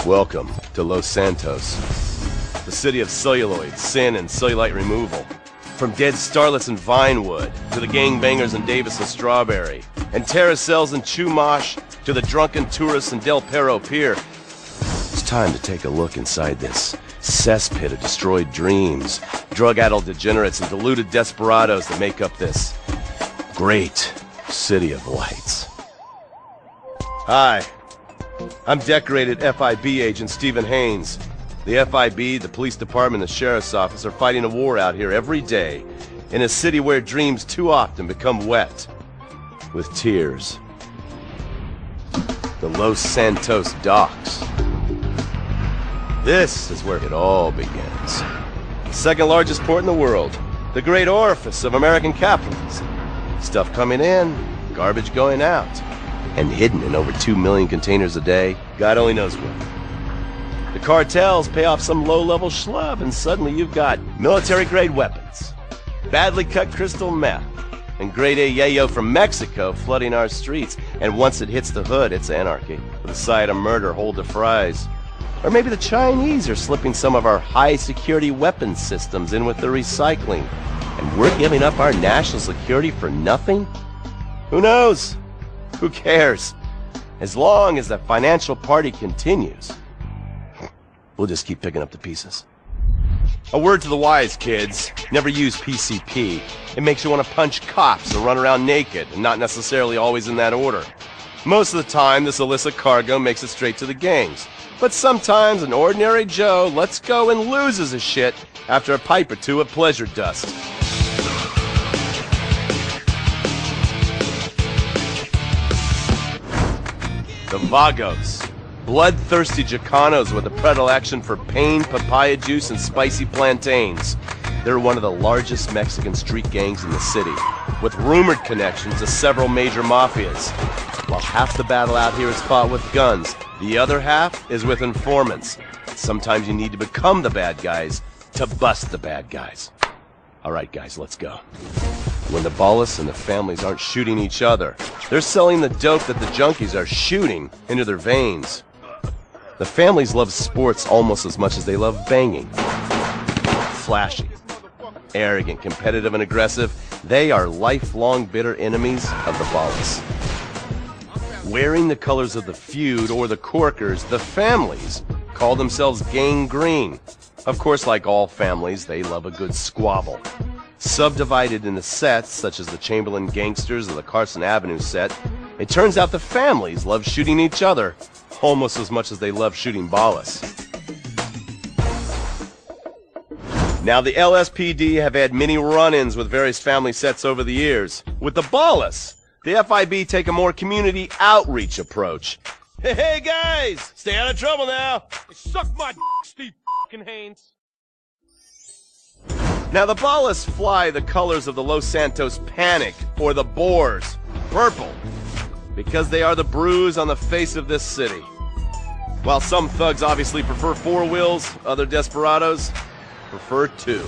Welcome to Los Santos, the city of celluloid, sin, and cellulite removal. From dead starlets in Vinewood, to the gangbangers in Davis and Strawberry, and terracels in Chumash, to the drunken tourists in Del Perro Pier. It's time to take a look inside this cesspit of destroyed dreams, drug-addled degenerates, and deluded desperados that make up this great city of lights. Hi, I'm decorated FIB Agent Stephen Haynes. The FIB, the police department, and the sheriff's office are fighting a war out here every day in a city where dreams too often become wet with tears. The Los Santos docks. This is where it all begins. The second largest port in the world, the great orifice of American capitalism. Stuff coming in, garbage going out, and hidden in over 2 million containers a day, God only knows where. The cartels pay off some low-level schlub, and suddenly you've got military-grade weapons, badly cut crystal meth, and grade A yayo from Mexico flooding our streets. And once it hits the hood, it's anarchy, with a side of murder hold to fries. Or maybe the Chinese are slipping some of our high-security weapons systems in with the recycling, and we're giving up our national security for nothing? Who knows? Who cares? As long as the financial party continues, we'll just keep picking up the pieces. A word to the wise, kids. Never use PCP. It makes you want to punch cops or run around naked, and not necessarily always in that order. Most of the time, this illicit cargo makes it straight to the gangs. But sometimes an ordinary Joe lets go and loses his shit after a pipe or two of pleasure dust. The Vagos, bloodthirsty Chicanos with a predilection for pain, papaya juice, and spicy plantains. They're one of the largest Mexican street gangs in the city, with rumored connections to several major mafias. While half the battle out here is fought with guns, the other half is with informants. Sometimes you need to become the bad guys to bust the bad guys. Alright guys, let's go. When the ballas and the families aren't shooting each other, they're selling the dope that the junkies are shooting into their veins. The families love sports almost as much as they love banging. Flashy, arrogant, competitive, and aggressive, they are lifelong bitter enemies of the ballas. Wearing the colors of the feud or the corkers, the families call themselves Gang Green. Of course, like all families, they love a good squabble. Subdivided into sets, such as the Chamberlain Gangsters or the Carson Avenue set, it turns out the families love shooting each other almost as much as they love shooting ballas. Now, the LSPD have had many run-ins with various family sets over the years. With the ballas, the FIB take a more community outreach approach. Hey guys, stay out of trouble now. Suck my Steve Haynes. Now the ballas fly the colors of the Los Santos Panic, or the Boers, purple, because they are the bruise on the face of this city. While some thugs obviously prefer 4 wheels, other desperados prefer 2.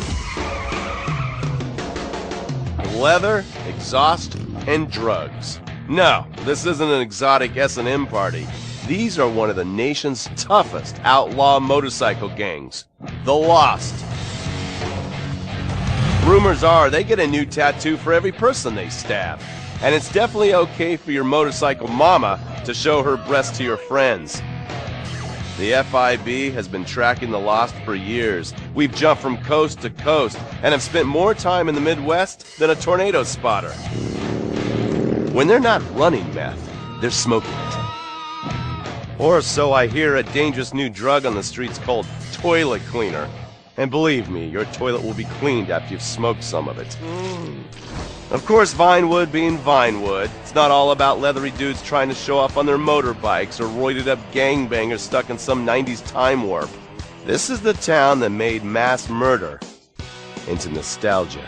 Leather, exhaust, and drugs. No, this isn't an exotic S&M party. These are one of the nation's toughest outlaw motorcycle gangs, the Lost. Rumors are they get a new tattoo for every person they stab, and it's definitely okay for your motorcycle mama to show her breasts to your friends. The FIB has been tracking the Lost for years. We've jumped from coast to coast and have spent more time in the Midwest than a tornado spotter. When they're not running meth, they're smoking it. Or so I hear, a dangerous new drug on the streets called toilet cleaner. And believe me, your toilet will be cleaned after you've smoked some of it. Of course, Vinewood being Vinewood, it's not all about leathery dudes trying to show off on their motorbikes or roided-up gangbangers stuck in some 90s time warp. This is the town that made mass murder into nostalgia.